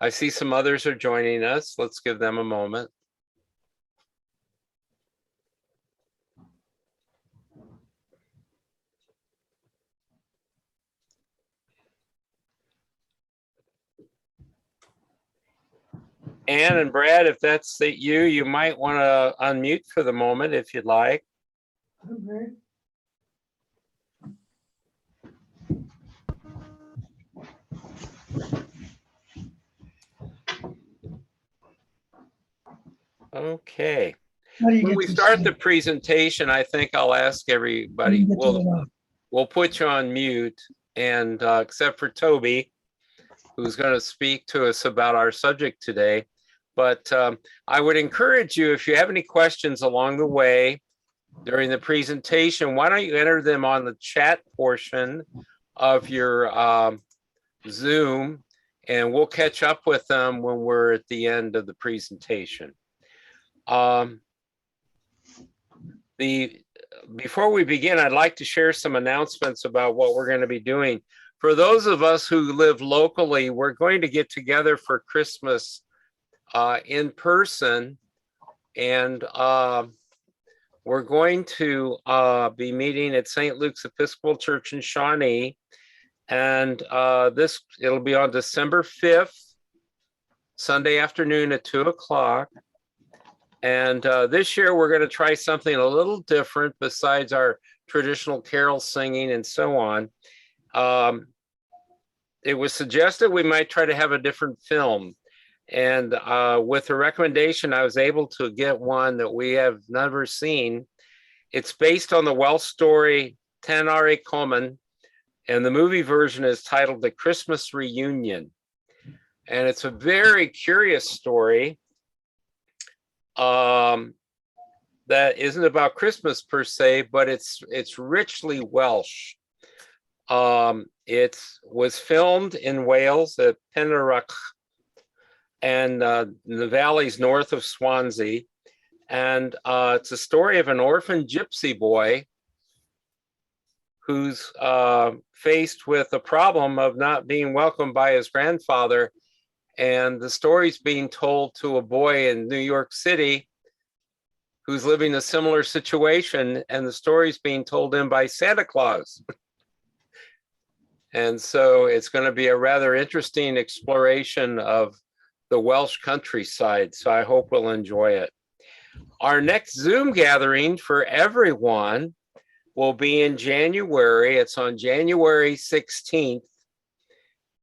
I see some others are joining us. Let's give them a moment. Ann and Brad, if that's you, you might want to unmute for the moment if you'd like. Okay. Okay. How do you When get we to start see the it? presentation, I think I'll ask everybody, Get to the- we'll put you on mute, and except for Toby, who's going to speak to us about our subject today. But I would encourage you, if you have any questions along the way during the presentation, why don't you enter them on the chat portion of your Zoom, and we'll catch up with them when we're at the end of the presentation. Before we begin, I'd like to share some announcements about what we're going to be doing. For those of us who live locally, we're going to get together for Christmas in person, and we're going to be meeting at St. Luke's Episcopal Church in Shawnee, and it'll be on December 5th, Sunday afternoon at 2 o'clock. And this year we're going to try something a little different besides our traditional carol singing and so on. It was suggested we might try to have a different film. And with the recommendation, I was able to get one that we have never seen. It's based on the Welsh story Tan Ar Common, and the movie version is titled The Christmas Reunion. And it's a very curious story that isn't about Christmas per se, but it's richly Welsh. It was filmed in Wales at Penarach and the valleys north of Swansea. And it's a story of an orphan gypsy boy who's faced with the problem of not being welcomed by his grandfather. And the story's being told to a boy in New York City who's living a similar situation, and the story's being told him by Santa Claus. And so it's going to be a rather interesting exploration of the Welsh countryside. So I hope we'll enjoy it. Our next Zoom gathering for everyone will be in January. It's on January 16th.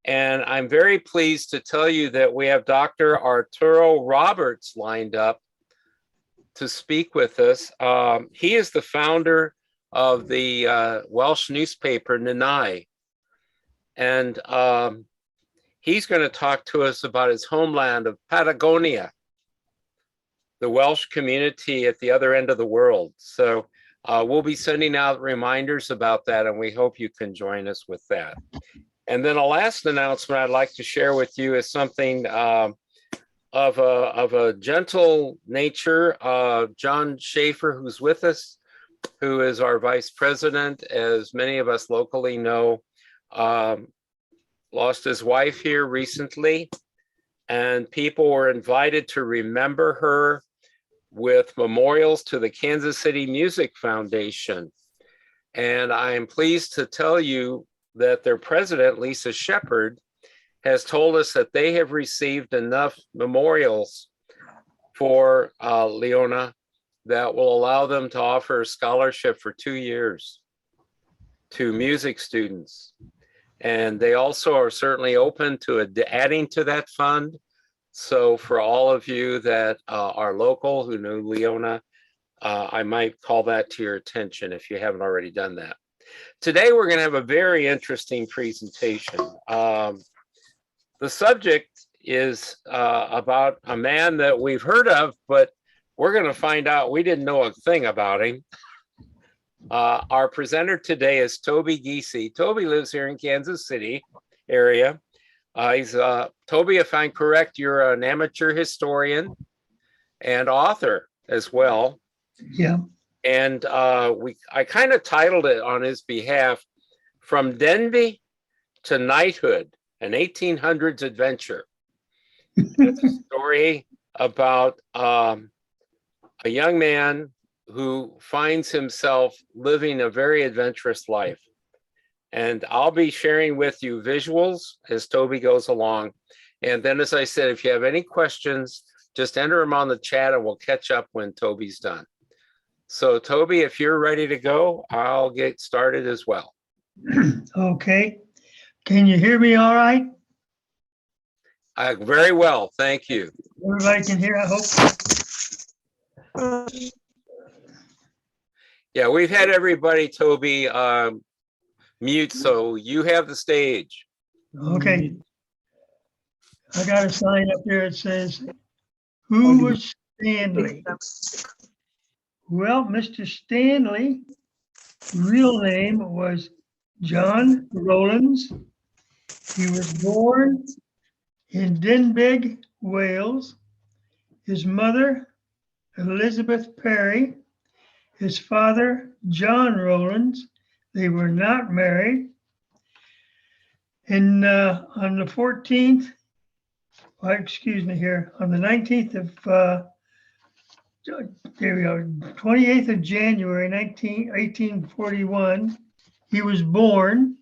And I'm very pleased to tell you that we have Dr. Arturo Roberts lined up to speak with us. He is the founder of the Welsh newspaper Nanai. And he's going to talk to us about his homeland of Patagonia, the Welsh community at the other end of the world. So we'll be sending out reminders about that, and we hope you can join us with that. And then a last announcement I'd like to share with you is something of a gentle nature. John Schaefer, who's with us, who is our vice president, as many of us locally know, lost his wife here recently, and people were invited to remember her with memorials to the Kansas City Music Foundation. And I am pleased to tell you that their president, Lisa Shepard, has told us that they have received enough memorials for Leona that will allow them to offer a scholarship for 2 years to music students. And they also are certainly open to adding to that fund. So for all of you that are local who know Leona, I might call that to your attention if you haven't already done that. Today, we're going to have a very interesting presentation. The subject is about a man that we've heard of, but we're going to find out we didn't know a thing about him. Our presenter today is Toby Geise. Toby lives here in Kansas City area. Toby, if I'm correct, you're an amateur historian and author as well. Yeah. And I kind of titled it on his behalf, From Denby to Knighthood, an 1800s Adventure. It's a story about a young man who finds himself living a very adventurous life. And I'll be sharing with you visuals as Toby goes along. And then, as I said, if you have any questions, just enter them on the chat and we'll catch up when Toby's done. So Toby, if you're ready to go, I'll get started as well. Okay. Can you hear me all right? Very well, thank you. Everybody can hear, I hope. Yeah, we've had everybody, Toby, mute, so you have the stage. Okay. I got a sign up there that says, who was Stanley? Well, Mr. Stanley, real name was John Rowlands. He was born in Denbigh, Wales. His mother, Elizabeth Perry. His father, John Rowlands. They were not married. And on the 14th, excuse me here, on the 19th of, there we go, 28th of January, 1841, he was born.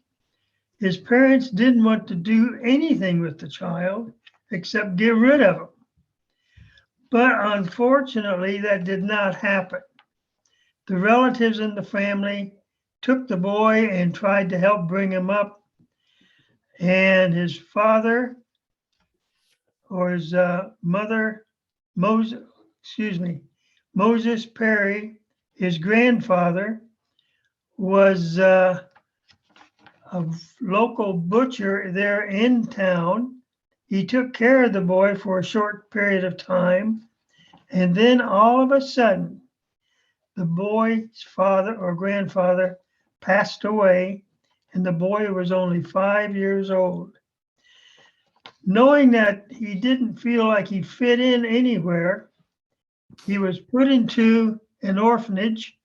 His parents didn't want to do anything with the child except get rid of him. But unfortunately, that did not happen. The relatives in the family took the boy and tried to help bring him up. And his father, or his mother, Moses Perry, his grandfather, was a local butcher there in town. He took care of the boy for a short period of time. And then all of a sudden, the boy's father or grandfather passed away, and the boy was only 5 years old. Knowing that he didn't feel like he fit in anywhere, he was put into an orphanage,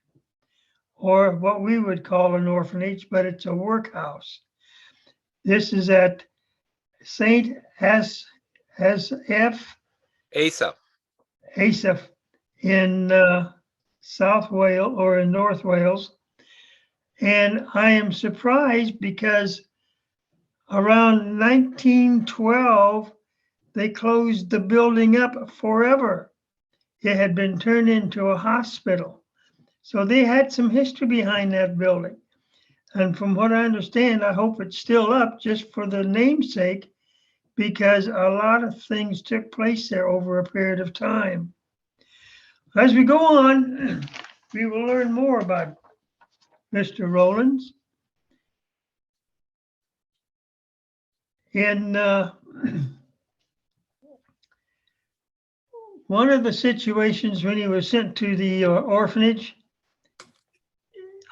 or what we would call an orphanage, but it's a workhouse. This is at St. Asaph in South Wales, or in North Wales. And I am surprised because around 1912, they closed the building up forever. It had been turned into a hospital. So they had some history behind that building. And from what I understand, I hope it's still up just for the namesake, because a lot of things took place there over a period of time. As we go on, we will learn more about Mr. Rowlands. In one of the situations when he was sent to the orphanage,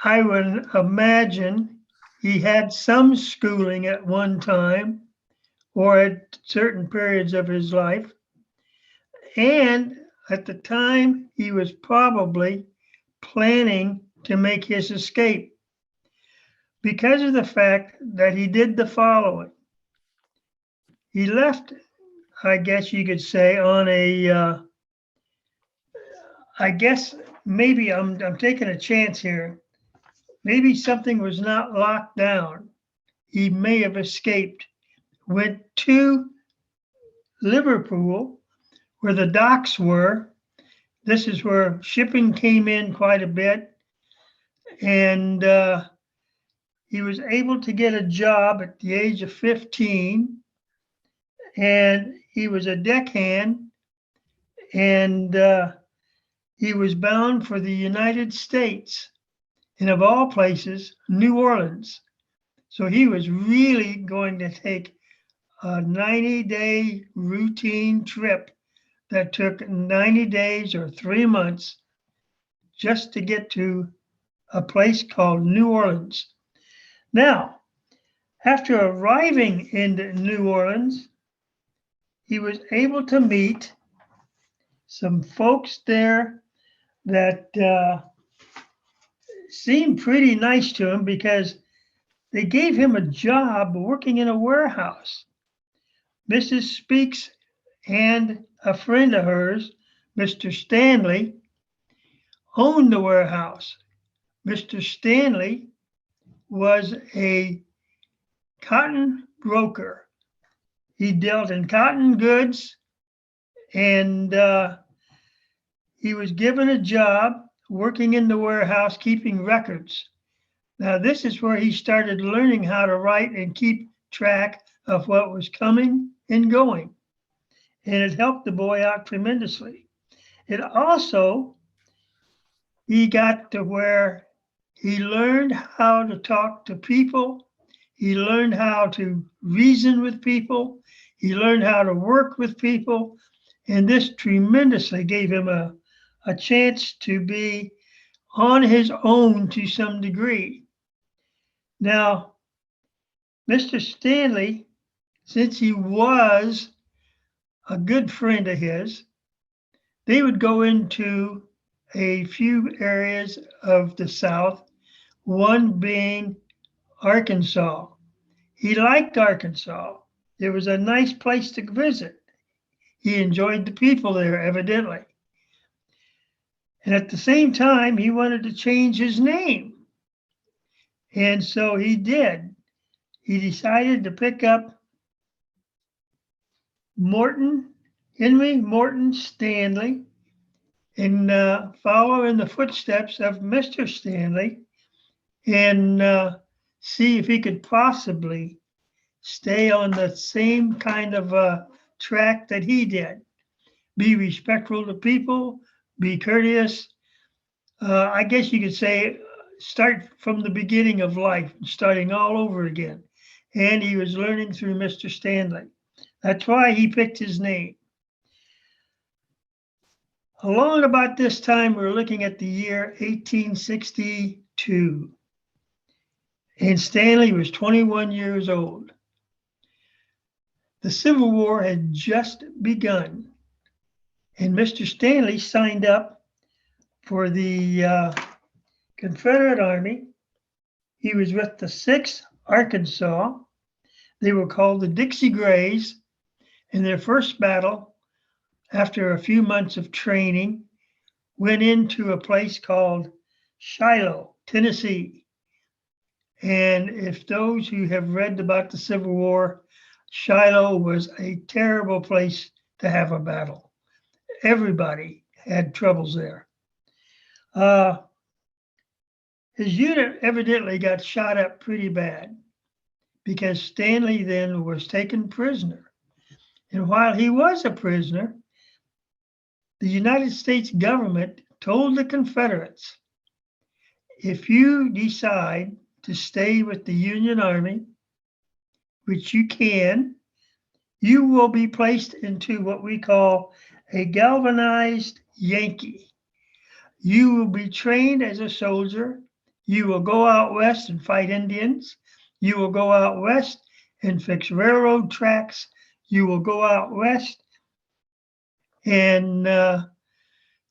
I would imagine he had some schooling at one time or at certain periods of his life. And at the time, he was probably planning to make his escape because of the fact that he did the following. He left, I guess you could say, on a, I guess maybe I'm taking a chance here. Maybe something was not locked down. He may have escaped, went to Liverpool, where the docks were. This is where shipping came in quite a bit. And he was able to get a job at the age of 15. And he was a deckhand. And he was bound for the United States. And of all places, New Orleans. So he was really going to take a 90-day routine trip that took 90 days or 3 months just to get to a place called New Orleans. Now, after arriving in New Orleans, he was able to meet some folks there that seemed pretty nice to him because they gave him a job working in a warehouse. Mrs. Speaks and a friend of hers, Mr. Stanley, owned the warehouse. Mr. Stanley was a cotton broker. He dealt in cotton goods, and he was given a job working in the warehouse keeping records. Now, this is where he started learning how to write and keep track of what was coming and going. And it helped the boy out tremendously. It also, he got to where he learned how to talk to people. He learned how to reason with people. He learned how to work with people. And this tremendously gave him a chance to be on his own to some degree. Now, Mr. Stanley, since he was a good friend of his, they would go into a few areas of the South, one being Arkansas. He liked Arkansas. It was a nice place to visit. He enjoyed the people there, evidently. And at the same time, he wanted to change his name. And so he did. He decided to pick up Henry Morgan Stanley, and follow in the footsteps of Mr. Stanley, and see if he could possibly stay on the same kind of track that he did. Be respectful to people, be courteous. I guess you could say start from the beginning of life, starting all over again. And he was learning through Mr. Stanley. That's why he picked his name. Along about this time, we're looking at the year 1862. And Stanley was 21 years old. The Civil War had just begun. And Mr. Stanley signed up for the Confederate Army. He was with the 6th Arkansas. They were called the Dixie Grays. In their first battle, after a few months of training, went into a place called Shiloh, Tennessee. And if those who have read about the Civil War, Shiloh was a terrible place to have a battle. Everybody had troubles there. His unit evidently got shot up pretty bad because Stanley then was taken prisoner. And while he was a prisoner, the United States government told the Confederates, if you decide to stay with the Union Army, which you can, you will be placed into what we call a galvanized Yankee. You will be trained as a soldier. You will go out west and fight Indians. You will go out west and fix railroad tracks. You will go out west and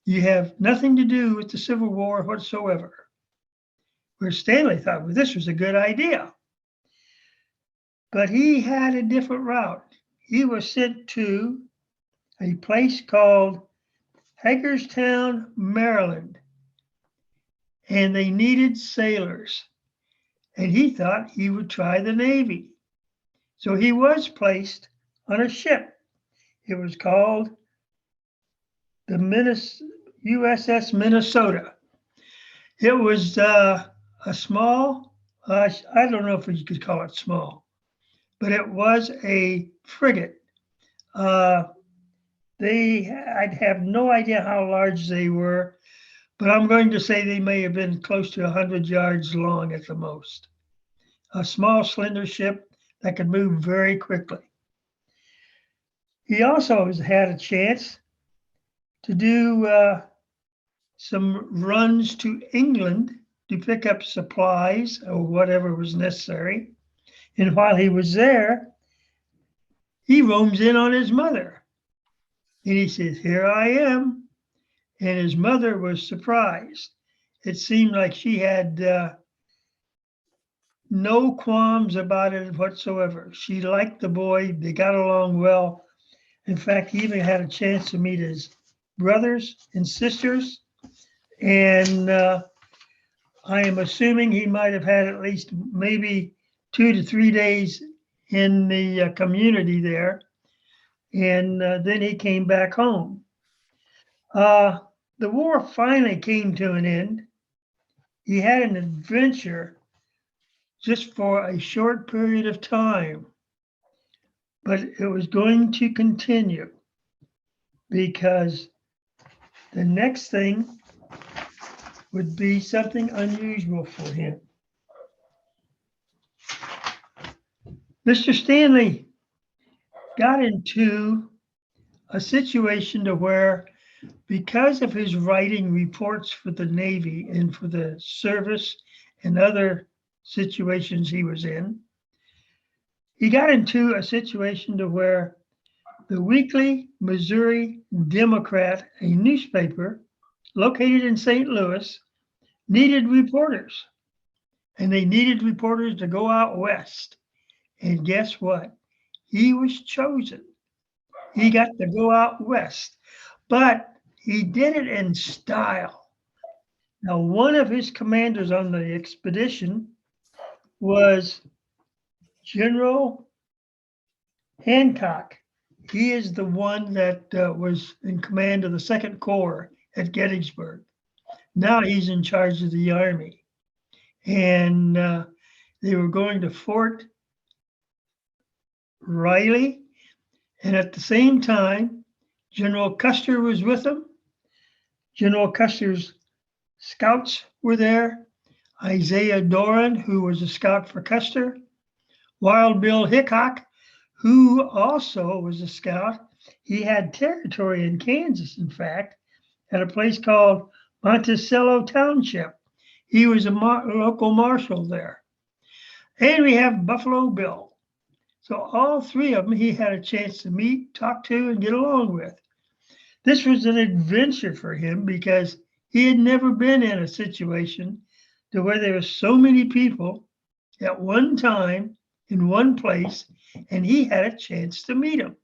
you have nothing to do with the Civil War whatsoever. Where Stanley thought, well, this was a good idea. But he had a different route. He was sent to a place called Hagerstown, Maryland, and they needed sailors. And he thought he would try the Navy. So he was placed on a ship. It was called the USS Minnesota. It was a small, I don't know if you could call it small, but it was a frigate. I'd have no idea how large they were, but I'm going to say they may have been close to 100 yards long at the most. A small, slender ship that could move very quickly. He also had a chance to do some runs to England to pick up supplies or whatever was necessary. And while he was there, he roams in on his mother. And he says, here I am. And his mother was surprised. It seemed like she had no qualms about it whatsoever. She liked the boy. They got along well. In fact, he even had a chance to meet his brothers and sisters. And I am assuming he might have had at least maybe 2 to 3 days in the community there. And then he came back home. The war finally came to an end. He had an adventure just for a short period of time, but it was going to continue because the next thing would be something unusual for him. Mr. Stanley got into a situation to where, because of his writing reports for the Navy and for the service and other situations he was in, he got into a situation to where the Weekly Missouri Democrat, a newspaper located in St. Louis, needed reporters. And they needed reporters to go out west. And guess what? He was chosen. He got to go out west, but he did it in style. Now, one of his commanders on the expedition was General Hancock. He is the one that was in command of the Second Corps at Gettysburg. Now he's in charge of the Army. And they were going to Fort Riley. And at the same time, General Custer was with them. General Custer's scouts were there. Isaiah Doran, who was a scout for Custer. Wild Bill Hickok, who also was a scout. He had territory in Kansas, in fact, at a place called Monticello Township. He was a local marshal there. And we have Buffalo Bill. So all three of them he had a chance to meet, talk to, and get along with. This was an adventure for him because he had never been in a situation to where there were so many people at one time in one place, and he had a chance to meet them.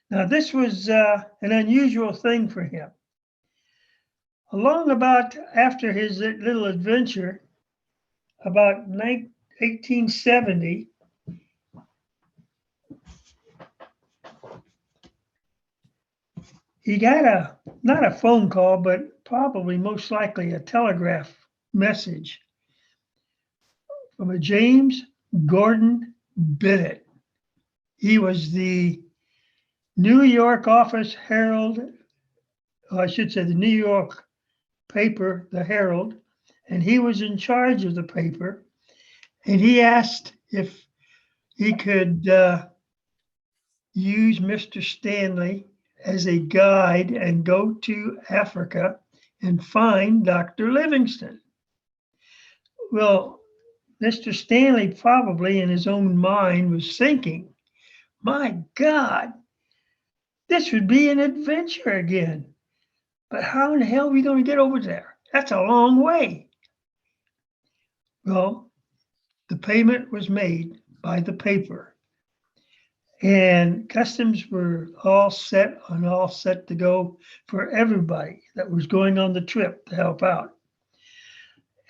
Now, this was an unusual thing for him. Along about after his little adventure, about 1870, he got not a phone call, but probably most likely a telegraph message from a James Gordon Bennett. He was the New York Office Herald, I should say the New York paper, the Herald, and he was in charge of the paper. And he asked if he could use Mr. Stanley as a guide and go to Africa and find Dr. Livingstone. Well, Mr. Stanley probably in his own mind was thinking, my God, this would be an adventure again. But how in the hell are we going to get over there? That's a long way. Well, the payment was made by the paper. And customs were all set to go for everybody that was going on the trip to help out.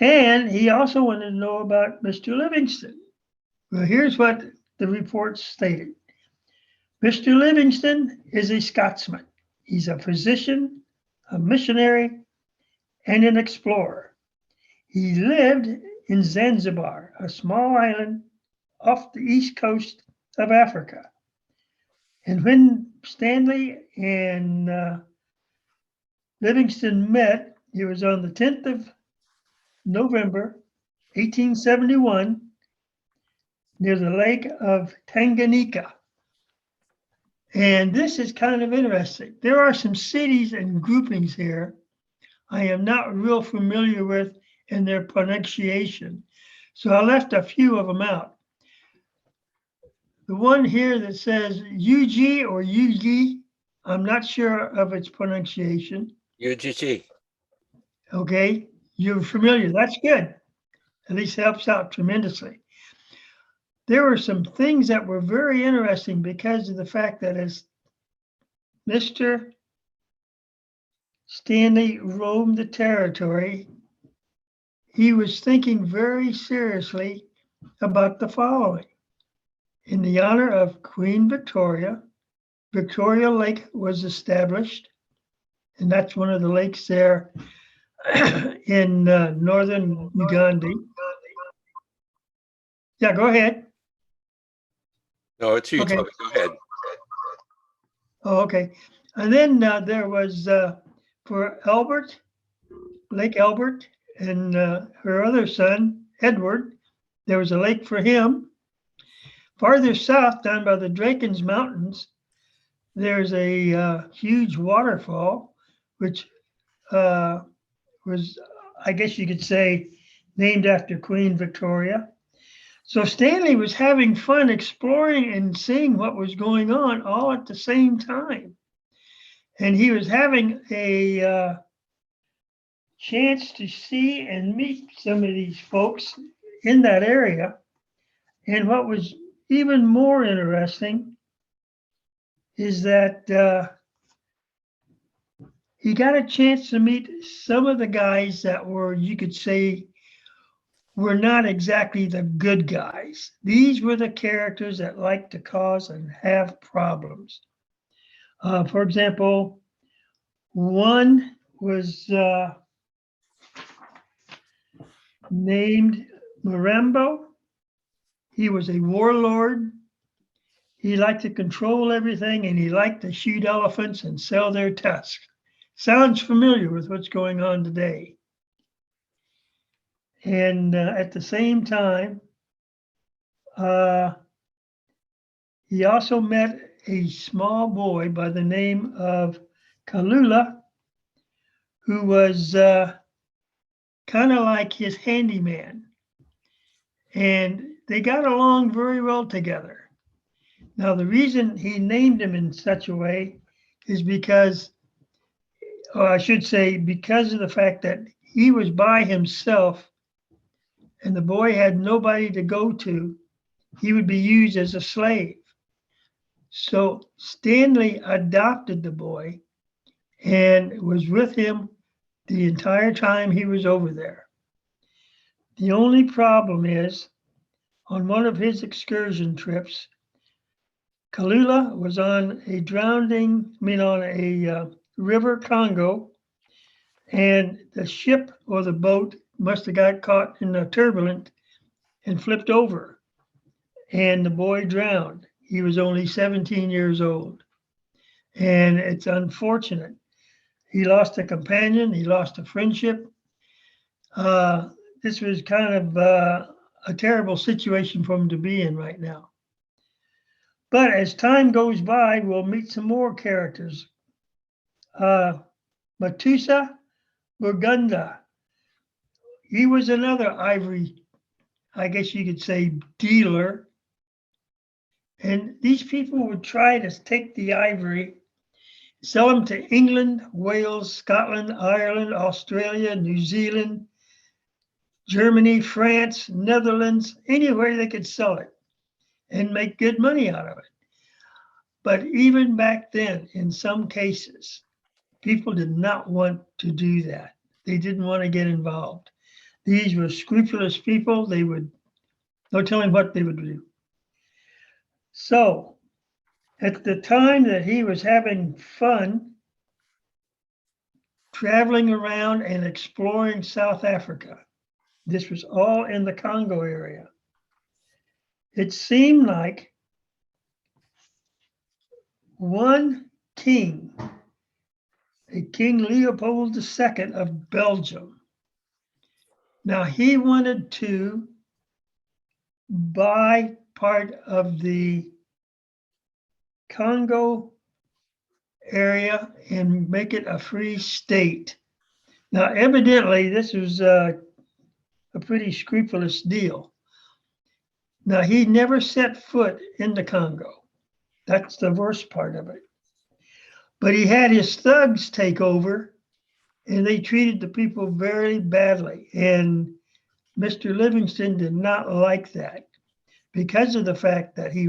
And he also wanted to know about Mr. Livingstone. Well, here's what the report stated. Mr. Livingstone is a Scotsman. He's a physician, a missionary, and an explorer. He lived in Zanzibar, a small island off the east coast of Africa. And when Stanley and Livingstone met, it was on the 10th of November, 1871, near the Lake of Tanganyika. And this is kind of interesting. There are some cities and groupings here I am not real familiar with in their pronunciation. So I left a few of them out. The one here that says UG or UG, I'm not sure of its pronunciation. UGG. Okay, you're familiar. That's good. At least helps out tremendously. There were some things that were very interesting because of the fact that as Mr. Stanley roamed the territory, he was thinking very seriously about the following. In the honor of Queen Victoria, Victoria Lake was established, and that's one of the lakes there in northern Uganda. Yeah, go ahead. No, it's you, Okay. Toby. Go ahead. Oh, okay. And then there was for Albert, Lake Albert, and her other son, Edward, there was a lake for him. Farther south, down by the Drakens Mountains, there's a huge waterfall, which was, I guess you could say, named after Queen Victoria. So Stanley was having fun exploring and seeing what was going on all at the same time. And he was having a chance to see and meet some of these folks in that area. And what was even more interesting is that he got a chance to meet some of the guys that were, you could say, were not exactly the good guys. These were the characters that liked to cause and have problems. For example, one was named Marambo. He was a warlord. He liked to control everything, and he liked to shoot elephants and sell their tusks. Sounds familiar with what's going on today. And at the same time, he also met a small boy by the name of Kalula, who was kind of like his handyman. And they got along very well together. Now, the reason he named him in such a way is because, or I should say, because of the fact that he was by himself and the boy had nobody to go to, he would be used as a slave. So Stanley adopted the boy and was with him the entire time he was over there. The only problem is, on one of his excursion trips, Kalula was on a river Congo, and the ship or the boat must have got caught in the turbulence and flipped over, and the boy drowned. He was only 17 years old, and it's unfortunate. He lost a companion, he lost a friendship. This was kind of a terrible situation for him to be in right now. But as time goes by, we'll meet some more characters. Matusa Murgunda. He was another ivory, I guess you could say, dealer. And these people would try to take the ivory, sell them to England, Wales, Scotland, Ireland, Australia, New Zealand, Germany, France, Netherlands, anywhere they could sell it and make good money out of it. But even back then, in some cases, people did not want to do that. They didn't want to get involved. These were scrupulous people. They would, no telling what they would do. So at the time that he was having fun traveling around and exploring South Africa, this was all in the Congo area, it seemed like one king, a King Leopold II of Belgium. Now he wanted to buy part of the Congo area and make it a free state. Now, evidently, this was a pretty scrupulous deal. Now, he never set foot in the Congo. That's the worst part of it. But he had his thugs take over, and they treated the people very badly. And Mr. Livingstone did not like that because of the fact that they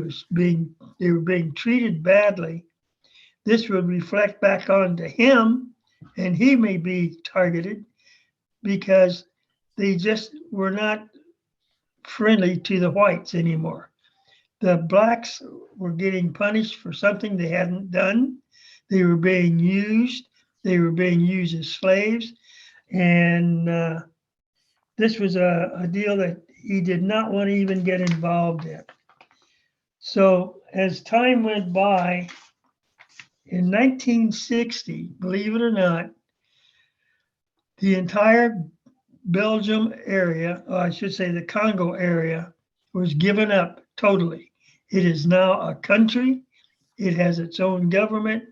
were being treated badly. this would reflect back onto him, and he may be targeted because they just were not friendly to the whites anymore. The blacks were getting punished for something they hadn't done. They were being used. They were being used as slaves. And this was a deal that he did not want to even get involved in. So as time went by, in 1960, believe it or not, the entire Belgium area, or I should say the Congo area, was given up totally. It is now a country. It has its own government.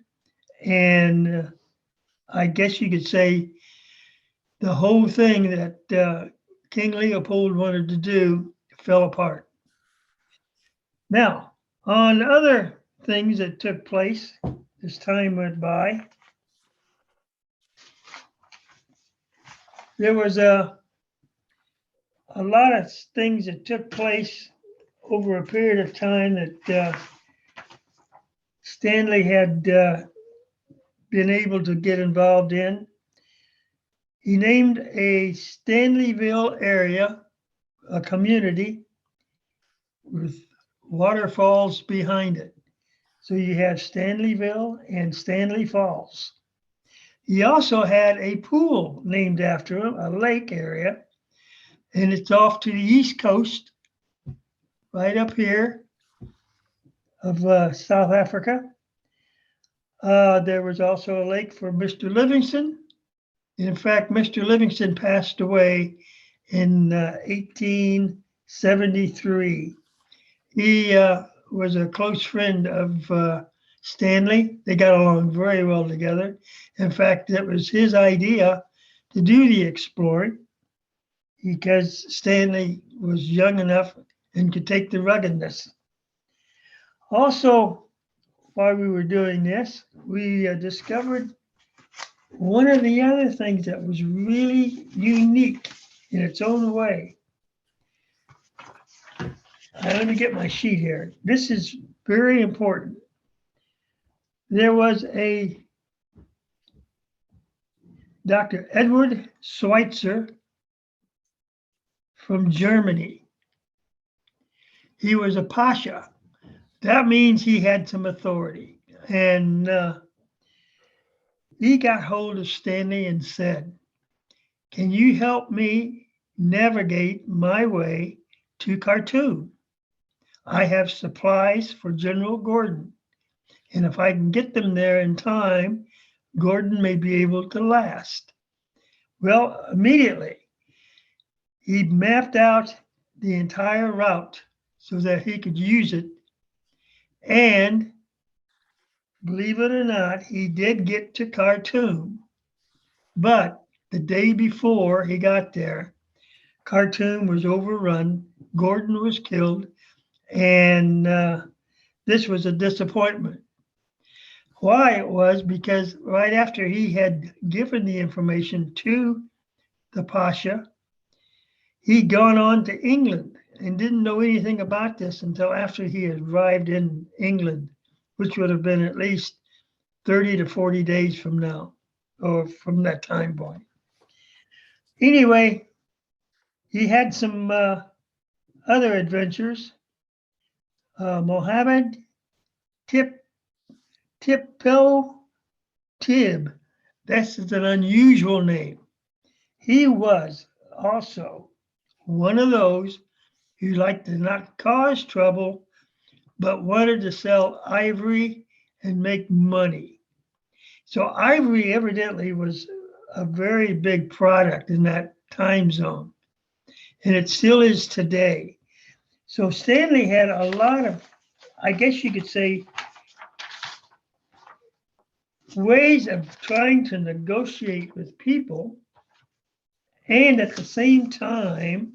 And I guess you could say the whole thing that King Leopold wanted to do fell apart. Now, on other things that took place as time went by, there was a lot of things that took place over a period of time that Stanley had been able to get involved in. He named a Stanleyville area, a community with waterfalls behind it. So you have Stanleyville and Stanley Falls. He also had a pool named after him, a lake area, and it's off to the east coast, right up here of South Africa. There was also a lake for Mr. Livingston. In fact, Mr. Livingston passed away in 1873. He was a close friend of Stanley. They got along very well together. In fact, it was his idea to do the exploring because Stanley was young enough and could take the ruggedness. Also, while we were doing this, we discovered one of the other things that was really unique in its own way. Let me get my sheet here. This is very important. There was a Dr. Edward Schweitzer from Germany. He was a pasha. That means he had some authority. And he got hold of Stanley and said, "Can you help me navigate my way to Khartoum? I have supplies for General Gordon. And if I can get them there in time, Gordon may be able to last." Well, immediately, he mapped out the entire route so that he could use it. And believe it or not, he did get to Khartoum. But the day before he got there, Khartoum was overrun, Gordon was killed, and this was a disappointment. Why it was because right after he had given the information to the Pasha, he'd gone on to England and didn't know anything about this until after he had arrived in England, which would have been at least 30 to 40 days from now, or from that time point. Anyway, he had some other adventures. Mohammed Tippo Tib, this is an unusual name. He was also one of those who liked to not cause trouble, but wanted to sell ivory and make money. So ivory evidently was a very big product in that time zone, and it still is today. So Stanley had a lot of, I guess you could say, ways of trying to negotiate with people and at the same time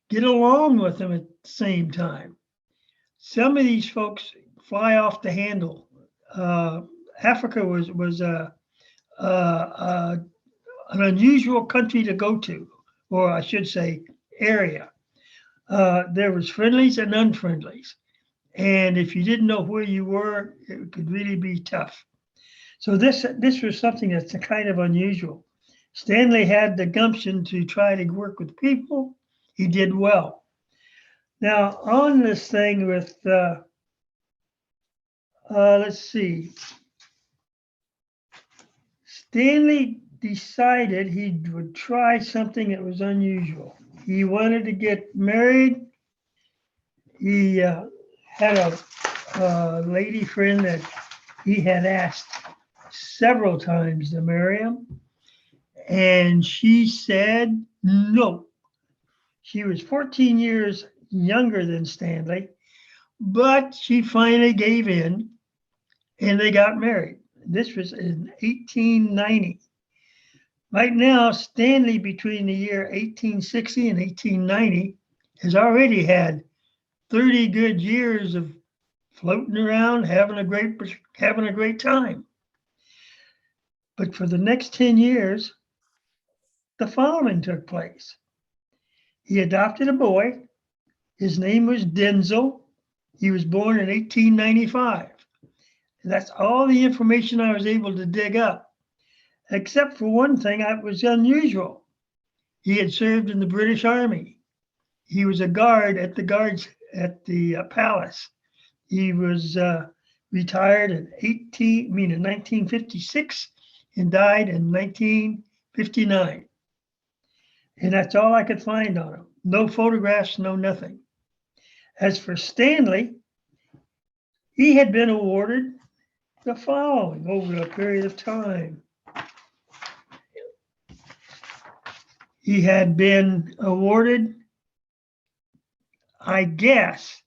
get along with them at the same time. Some of these folks fly off the handle. Africa was an unusual country to go to, or I should say area. There was friendlies and unfriendlies. And if you didn't know where you were, it could really be tough. So this was something that's kind of unusual. Stanley had the gumption to try to work with people. He did well. Now on this thing with, let's see, Stanley decided he would try something that was unusual. He wanted to get married. He had a lady friend that he had asked several times to marry him, and she said no. She was 14 years younger than Stanley, but she finally gave in and they got married. This was in 1890. Right now, Stanley, between the year 1860 and 1890, has already had 30 good years of floating around, having a great time. But for the next 10 years, the following took place. He adopted a boy. His name was Denzel. He was born in 1895. And that's all the information I was able to dig up, except for one thing that was unusual. He had served in the British Army. He was a guard at the palace. He was retired in 1956 and died in 1959. And that's all I could find on him. No photographs, no nothing. As for Stanley, he had been awarded the following over a period of time. He had been awarded, I guess,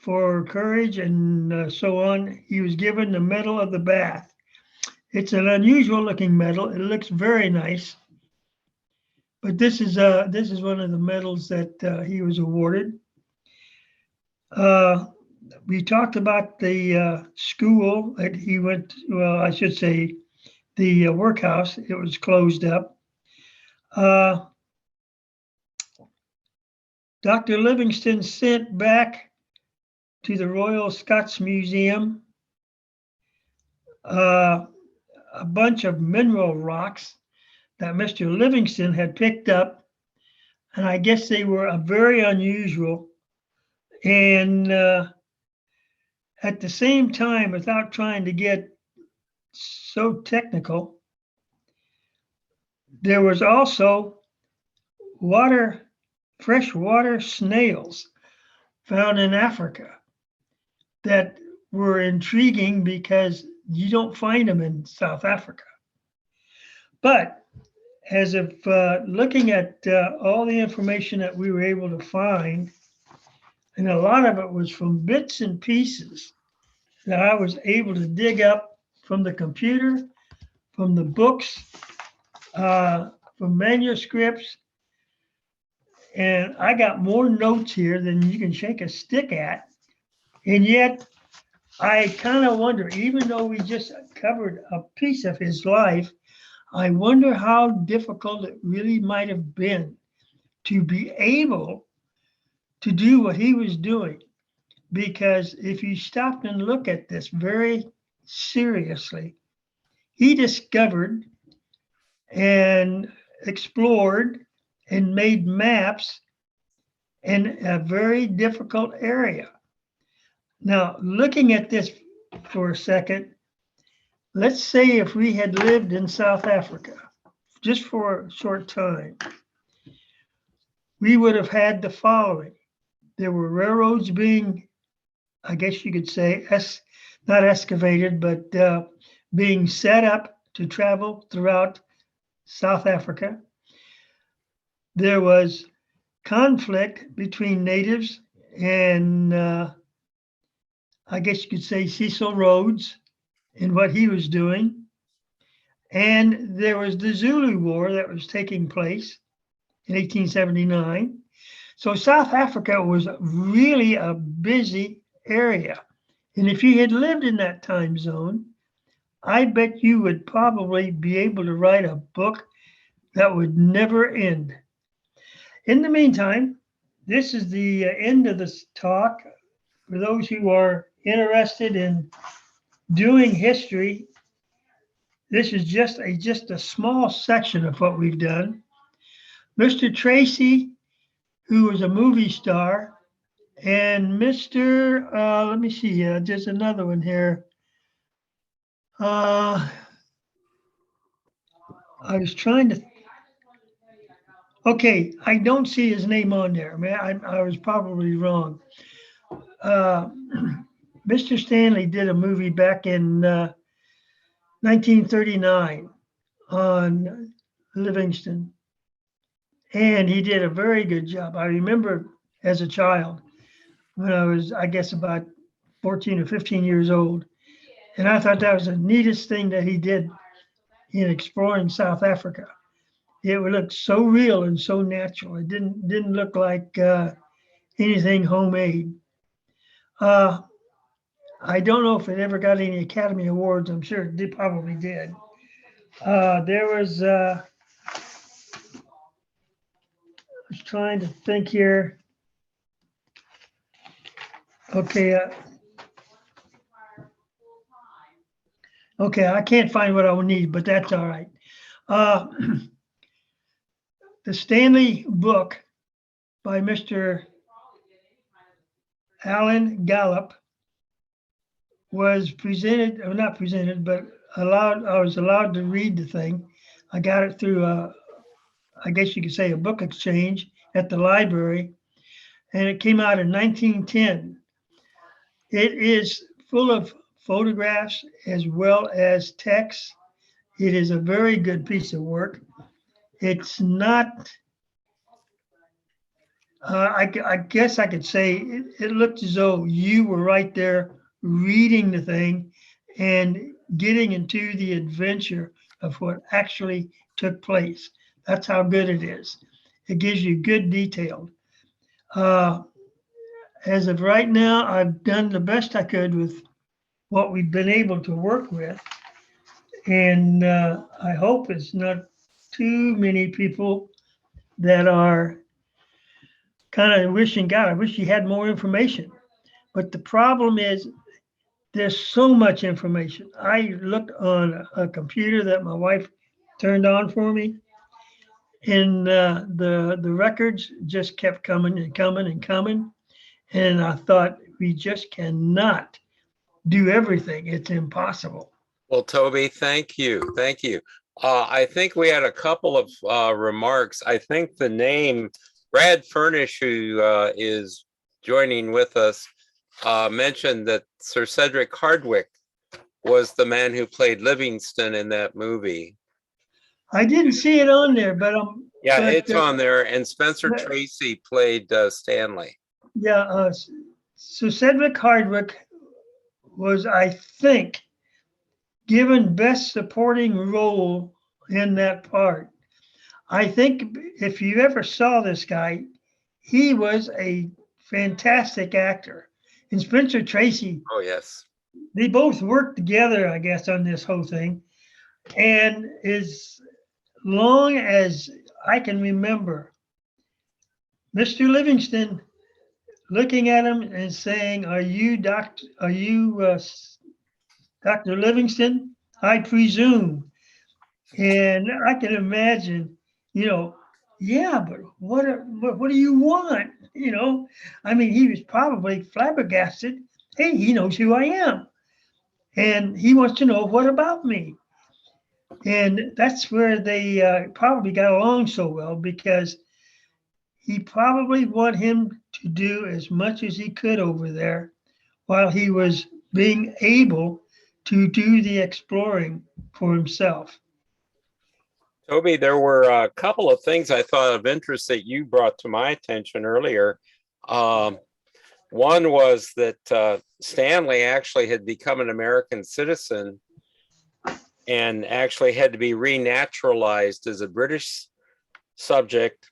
for courage and so on. He was given the Medal of the Bath. It's an unusual looking medal. It looks very nice. But this is one of the medals that he was awarded. We talked about the school that he went to, well, I should say the workhouse. It was closed up. Dr. Livingstone sent back to the Royal Scots Museum a bunch of mineral rocks that Mr. Livingstone had picked up, and I guess they were very unusual. And at the same time, without trying to get so technical, there was also freshwater snails found in Africa that were intriguing because you don't find them in South Africa. But as of looking at all the information that we were able to find, and a lot of it was from bits and pieces that I was able to dig up from the computer, from the books, from manuscripts. And I got more notes here than you can shake a stick at. And yet I kind of wonder, even though we just covered a piece of his life, I wonder how difficult it really might have been to be able to do what he was doing. Because if you stop and look at this very seriously, he discovered and explored and made maps in a very difficult area. Now, looking at this for a second, let's say if we had lived in South Africa just for a short time, we would have had the following. There were railroads being, I guess you could say, not excavated, but being set up to travel throughout South Africa. There was conflict between natives and I guess you could say Cecil Rhodes and what he was doing. And there was the Zulu War that was taking place in 1879. So South Africa was really a busy area. And if you had lived in that time zone, I bet you would probably be able to write a book that would never end. In the meantime, this is the end of this talk. for those who are interested in doing history, this is just a small section of what we've done. Mr. Tracy, who was a movie star, and Mr. Let me see, there's another one here. I was trying to. Okay, I don't see his name on there. I mean, I was probably wrong. Mr. Stanley did a movie back in 1939 on Livingston, and he did a very good job. I remember as a child when I was, I guess, about 14 or 15 years old, and I thought that was the neatest thing that he did in exploring South Africa. It would look so real and so natural. It didn't look like anything homemade. I don't know if it ever got any Academy Awards. I'm sure it probably did. There was, I was trying to think here. Okay. Okay, I can't find what I would need, but that's all right. The Stanley book by Mr. Alan Gallup was presented, or not presented, but allowed. I was allowed to read the thing. I got it through, I guess you could say, a book exchange at the library, and it came out in 1910. It is full of photographs as well as text. It is a very good piece of work. It's not, I guess I could say it looked as though you were right there reading the thing and getting into the adventure of what actually took place. That's how good it is. It gives you good detail. As of right now, I've done the best I could with what we've been able to work with. And I hope it's not too many people that are kind of wishing, God, I wish you had more information. But the problem is there's so much information. I looked on a computer that my wife turned on for me, and the records just kept coming and coming and coming. And I thought, we just cannot do everything. It's impossible. Well, Toby, thank you. Thank you. I think we had a couple of remarks. I think the name Brad Furnish, who is joining with us, mentioned that Sir Cedric Hardwicke was the man who played Livingston in that movie. I didn't see it on there, but yeah, but, it's on there. And Spencer Tracy played Stanley. Yeah, so Cedric Hardwicke was, I think, given best supporting role in that part. I think if you ever saw this guy, he was a fantastic actor. And Spencer Tracy, oh yes, they both worked together, I guess, on this whole thing. And as long as I can remember, Mr. Livingstone looking at him and saying, "Are you Dr. Livingstone? I presume." And I can imagine, yeah, but what do you want? I mean, he was probably flabbergasted. Hey, he knows who I am, and he wants to know what about me. And that's where they probably got along so well, because he probably wanted him to do as much as he could over there while he was being able to do the exploring for himself. Toby, there were a couple of things I thought of interest that you brought to my attention earlier. One was that Stanley actually had become an American citizen and actually had to be renaturalized as a British subject,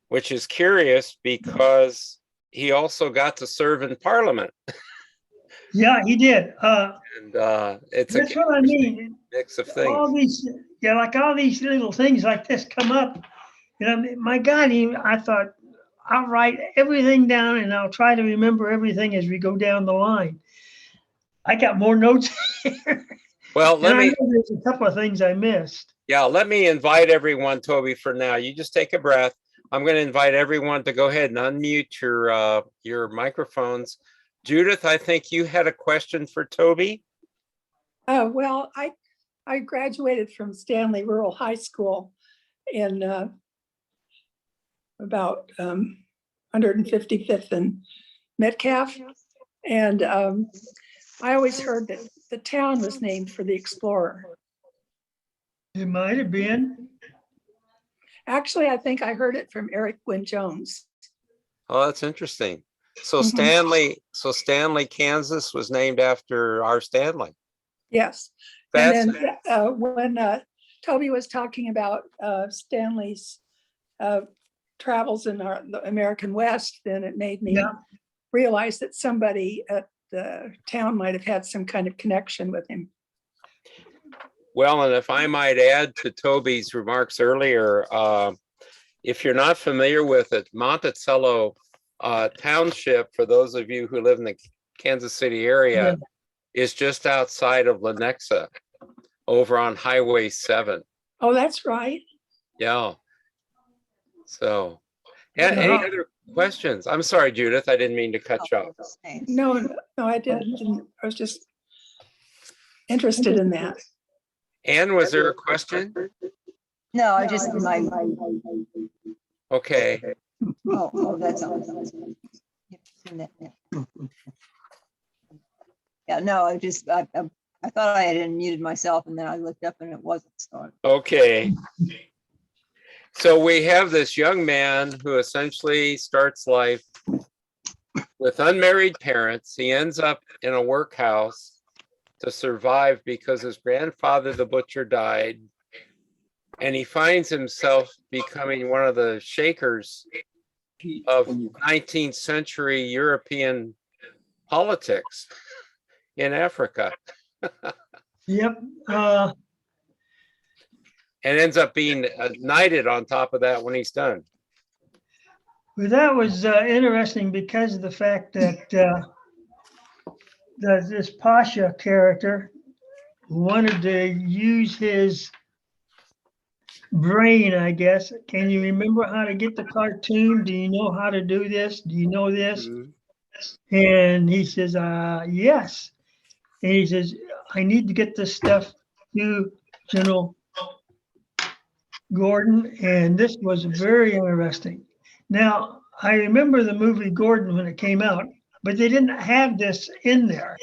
which is curious because he also got to serve in Parliament. Yeah, he did. It's that's what I mean. Mix of things. All these, like all these little things like this come up. My God, I thought, I'll write everything down and I'll try to remember everything as we go down the line. I got more notes here. Well, And I know there's a couple of things I missed. yeah, let me invite everyone, Toby, for now. You just take a breath. I'm going to invite everyone to go ahead and unmute your microphones. Judith, I think you had a question for Toby. Well, I graduated from Stanley Rural High School in about 155th and Metcalf. And I always heard that the town was named for the explorer. It might have been. Actually, I think I heard it from Eric Gwynn Jones. Oh, that's interesting. So Mhm. Stanley, Kansas was named after our Stanley. Yes. That's And then when Toby was talking about Stanley's travels in the American West, then it made me realize that somebody at the town might have had some kind of connection with him. well, and if I might add to Toby's remarks earlier, if you're not familiar with it, Monticello Township, for those of you who live in the Kansas City area, is just outside of Lenexa, over on Highway 7. Oh, that's right. Yeah. So, any other questions? I'm sorry, Judith, I didn't mean to cut you off. No, I didn't. I was just interested in that. Anne, was there a question? No, I just my. Okay. Oh, that's all. Yeah, no, I thought I had unmuted myself, and then I looked up and it wasn't started. Okay. So we have this young man who essentially starts life with unmarried parents. He ends up in a workhouse to survive because his grandfather, the butcher, died. And he finds himself becoming one of the shakers of 19th century European politics in Africa. Yep. And ends up being knighted on top of that when he's done. Well, that was interesting because of the fact that this Pasha character wanted to use his brain, I guess. Can you remember how to get the cartoon? Do you know how to do this? Do you know this? Mm-hmm. And he says, yes. And he says, I need to get this stuff to General Gordon. And this was very interesting. Now, I remember the movie Gordon when it came out, but they didn't have this in there.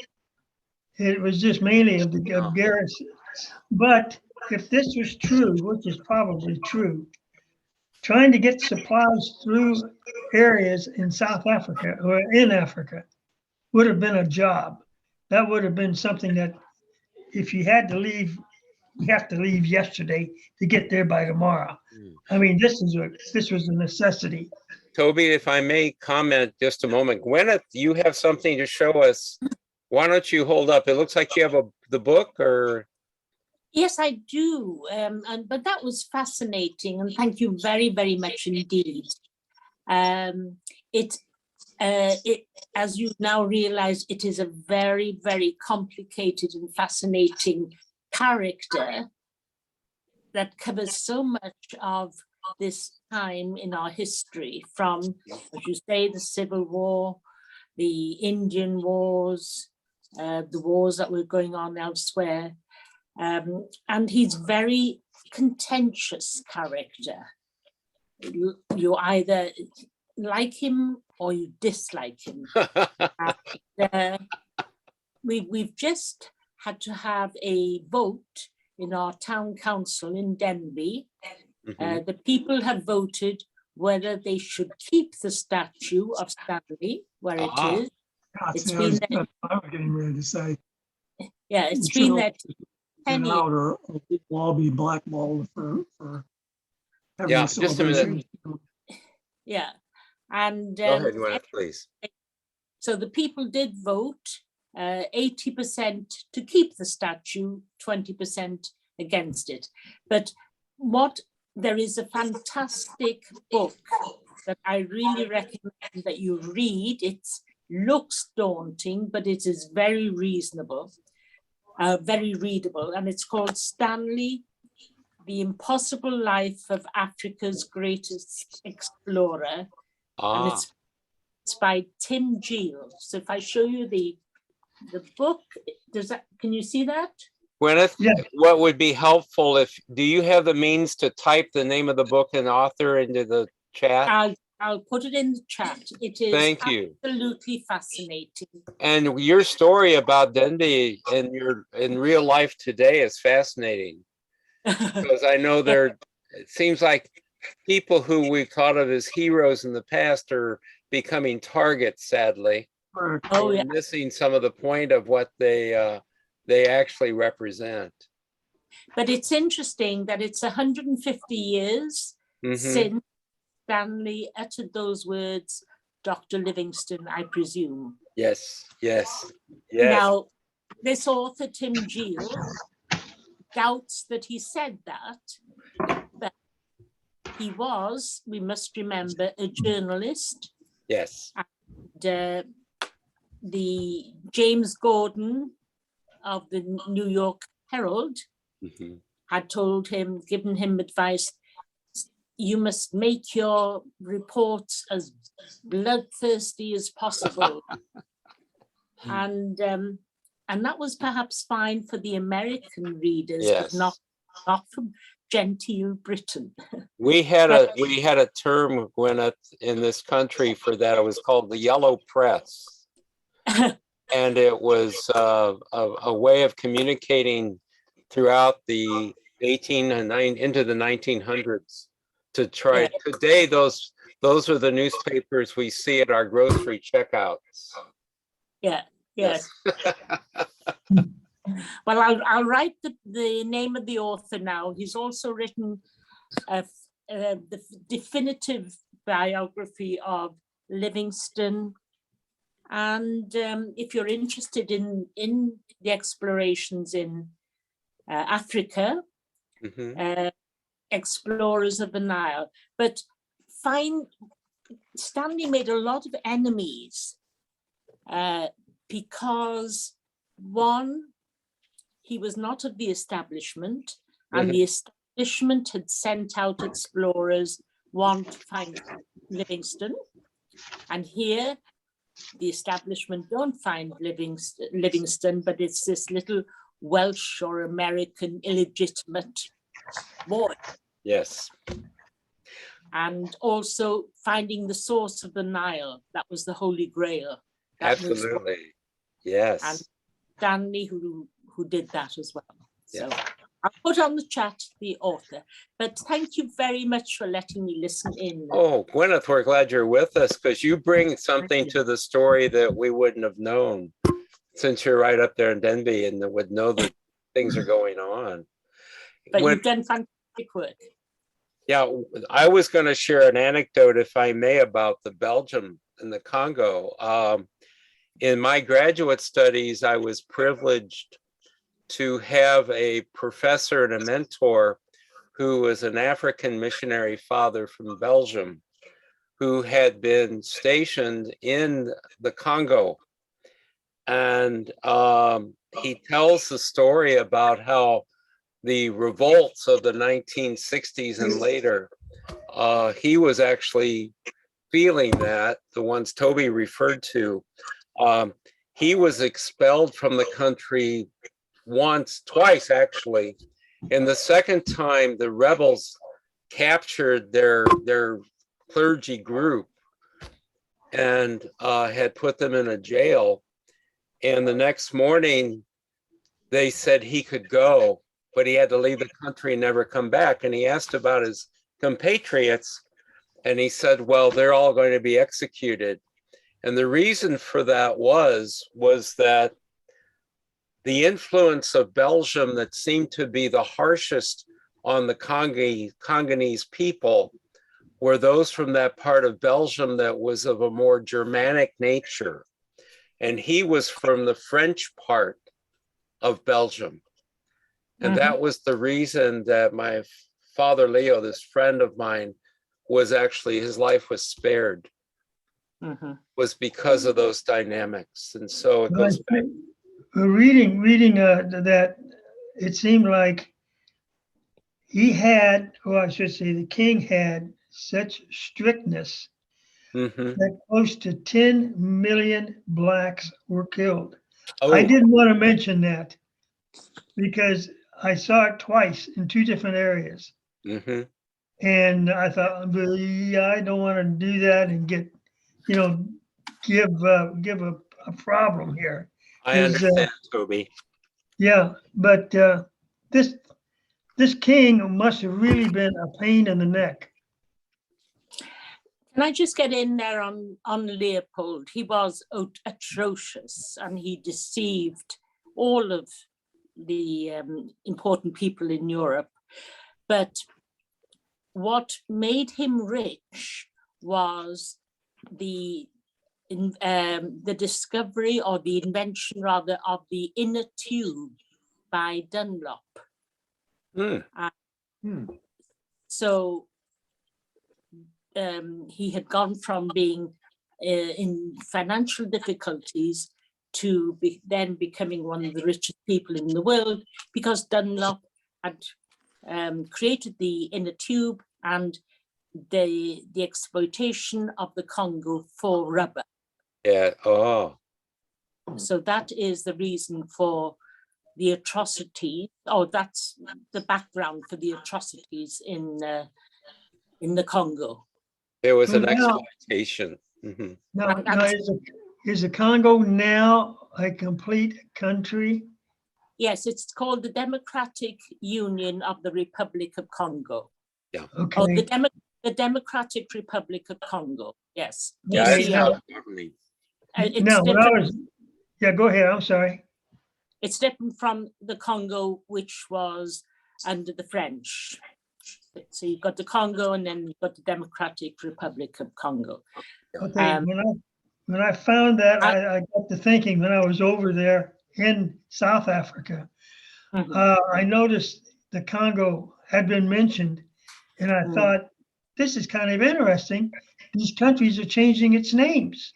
It was just mainly of Garrison. But if this was true, which is probably true, trying to get supplies through areas in South Africa or in Africa would have been a job. That would have been something that if you had to leave, you have to leave yesterday to get there by tomorrow. I mean, this was a necessity. Toby, if I may comment just a moment. Gwyneth, you have something to show us. Why don't you hold up? It looks like you have the book, or? Yes, I do. But that was fascinating, and thank you very, very much indeed. It, as you now realize, it is a very, very complicated and fascinating character that covers so much of this time in our history, from, as you say, the Civil War, the Indian Wars, the wars that were going on elsewhere. And he's very contentious character. You either like him or you dislike him. We've just had to have a vote in our town council in Denby. Mm-hmm. The people have voted whether they should keep the statue of Stanley where it is. It's been there. I was getting ready to say. Yeah, it's been there 10 years. Or it will all be blackballed for having Yeah, a just a minute. celebration. Yeah, and Go ahead, Gwyneth, please. so the people did vote 80% to keep the statue, 20% against it. But there is a fantastic book that I really recommend that you read. It looks daunting, but it is very reasonable, very readable, and it's called Stanley, The Impossible Life of Africa's Greatest Explorer, and it's by Tim Geise. So if I show you the book, can you see that? Gwyneth, Yeah. what would be helpful do you have the means to type the name of the book and author into the chat? I'll put it in the chat. It is Thank you. absolutely fascinating. And your story about Denby in real life today is fascinating, because I know it seems like people who we thought of as heroes in the past are becoming targets, sadly. Correct. Oh, We're yeah. missing some of the point of what they actually represent. But it's interesting that it's 150 years Mhm. since Stanley uttered those words, Dr. Livingstone, I presume. Yes. Now, this author, Tim Geise, doubts that he said that, but he was, we must remember, a journalist. Yes. And the James Gordon of the New York Herald Mhm. had told him, given him advice, you must make your reports as bloodthirsty as possible. And that was perhaps fine for the American readers, Yes. but not for genteel Britain. We had a term, Gwyneth, in this country for that. It was called the yellow press. And it was a way of communicating throughout the into the 1900s to try. Yeah. Today, those are the newspapers we see at our grocery checkouts. Yeah, yes. Well, I'll write the name of the author now. He's also written the definitive biography of Livingstone. And if you're interested in the explorations in Africa, Mhm. Explorers of the Nile, but Stanley made a lot of enemies because, one, he was not of the establishment, and the establishment had sent out explorers one to find Livingstone, and here the establishment don't find Livingstone, but it's this little Welsh or American illegitimate boy. Yes. And also finding the source of the Nile. That was the Holy Grail. That Absolutely. was Yes. and Stanley who did that as well. So Yeah. I'll put on the chat the author. But thank you very much for letting me listen in. Oh, Gwyneth, we're glad you're with us, because you bring something to the story that we wouldn't have known, since you're right up there in Denby and would know that things are going on. But you've done fantastic work. Yeah, I was going to share an anecdote, if I may, about the Belgium and the Congo. In my graduate studies, I was privileged to have a professor and a mentor who was an African missionary father from Belgium, who had been stationed in the Congo. And he tells the story about how the revolts of the 1960s and later, he was actually feeling that, the ones Toby referred to. He was expelled from the country twice actually. And the second time, the rebels captured their clergy group and had put them in a jail. And the next morning, they said he could go, but he had to leave the country and never come back. And he asked about his compatriots, and he said, well, they're all going to be executed. And the reason for that was that the influence of Belgium that seemed to be the harshest on the Congolese people were those from that part of Belgium that was of a more Germanic nature. And he was from the French part of Belgium. And that was the reason that my father, Leo, this friend of mine, was actually, his life was spared, Mhm. was because of those dynamics. And so it goes back. Reading that, it seemed like he had, or I should say the king had such strictness Mhm. that close to 10 million blacks were killed. Oh, I didn't want to mention that because I saw it twice in two different areas. mhm. And I thought, yeah, I don't want to do that and get, give a problem here. I understand, Toby. Yeah, but this this king must have really been a pain in the neck. Can I just get in there on Leopold? He was atrocious, and he deceived all of the important people in Europe. But what made him rich was the discovery, or the invention rather, of the inner tube by Dunlop. Hmm. So he had gone from being in financial difficulties to then becoming one of the richest people in the world, because Dunlop had created the inner tube and the exploitation of the Congo for rubber. Yeah. Oh. So that is the reason for the atrocity, or that's the background for the atrocities in the Congo. There was an So now- exploitation. Mhm. Now, is the Congo now a complete country? Yes, it's called the Democratic Union of the Republic of Congo. Okay. Oh, the Democratic Republic of Congo. Yes. Yeah, Okay, it's DCR. self-governing. It's Now, when I different. was, yeah, go ahead. I'm sorry. It's different from the Congo, which was under the French. So you've got the Congo, and then you've got the Democratic Republic of Congo. Okay, when I found that, I got to thinking when I was over there in South Africa, Mhm. I noticed the Congo had been mentioned, and I Mm. thought, this is kind of interesting. These countries are changing its names.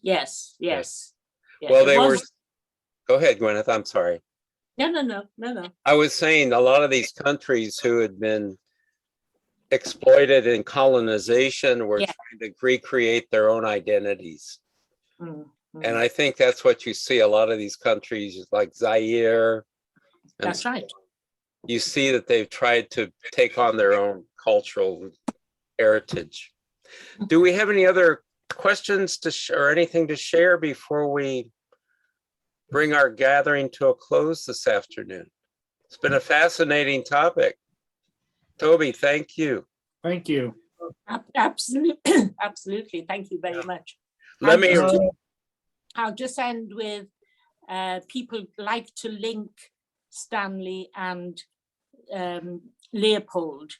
Yes. Yeah, Well, it they were. was- Go ahead, Gwyneth. I'm sorry. No. I was saying a lot of these countries who had been exploited in colonization were Yeah. trying to recreate their own identities. Mm, mm. And I think that's what you see a lot of these countries like Zaire. And That's right. you see that they've tried to take on their own cultural heritage. Do we have any other questions or anything to share before we bring our gathering to a close this afternoon? It's been a fascinating topic. Toby, thank you. Thank you. Absolutely. Absolutely. Thank you very much. Let me, I'll just end with people like to link Stanley and Leopold,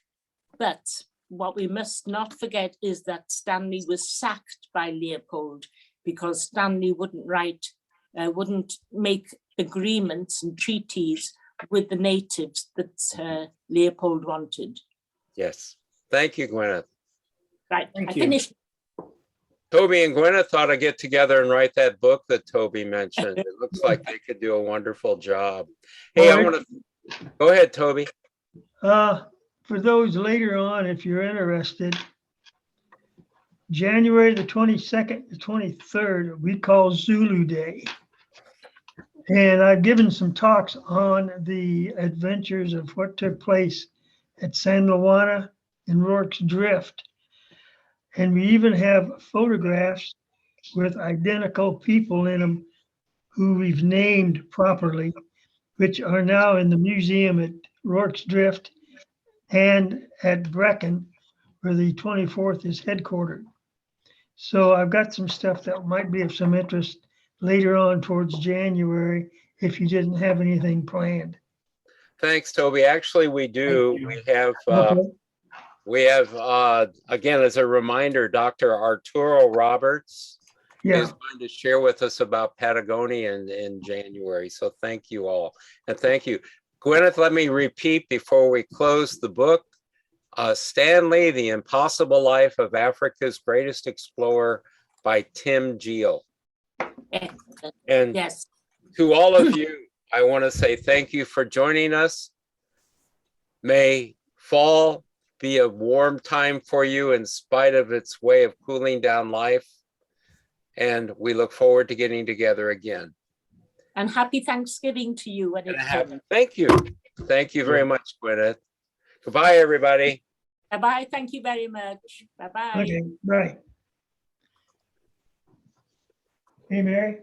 but what we must not forget is that Stanley was sacked by Leopold because Stanley wouldn't make agreements and treaties with the natives that Leopold wanted. yes. Thank you, Gwyneth. Right, Thank I you. finished. Toby and Gwyneth thought I'd get together and write that book that Toby mentioned. It looks like they could do a wonderful job. Hey, I want to, go ahead, Toby. For those later on, if you're interested, January the 22nd to 23rd, we call Zulu Day. And I've given some talks on the adventures of what took place at San Luana and Rorke's Drift. And we even have photographs with identical people in them who we've named properly, which are now in the museum at Rorke's Drift and at Brecon, where the 24th is headquartered. So I've got some stuff that might be of some interest later on towards January if you didn't have anything planned. Thanks, Toby. Actually, we do. Okay. We have, again, as a reminder, Dr. Arturo Roberts Yeah, is going to share with us about Patagonia in January. So thank you all. And thank you. Gwyneth, let me repeat before we close the book. Stanley, The Impossible Life of Africa's Greatest Explorer by Tim Geel. Excellent. And Yes. to all of you, I want to say thank you for joining us. May fall be a warm time for you in spite of its way of cooling down life. And we look forward to getting together again. And happy Thanksgiving to you when it comes. Thank you. Thank you very much, Gwyneth. Goodbye, everybody. Bye-bye. Thank you very much. Bye-bye. Okay, right. Hey, Mary?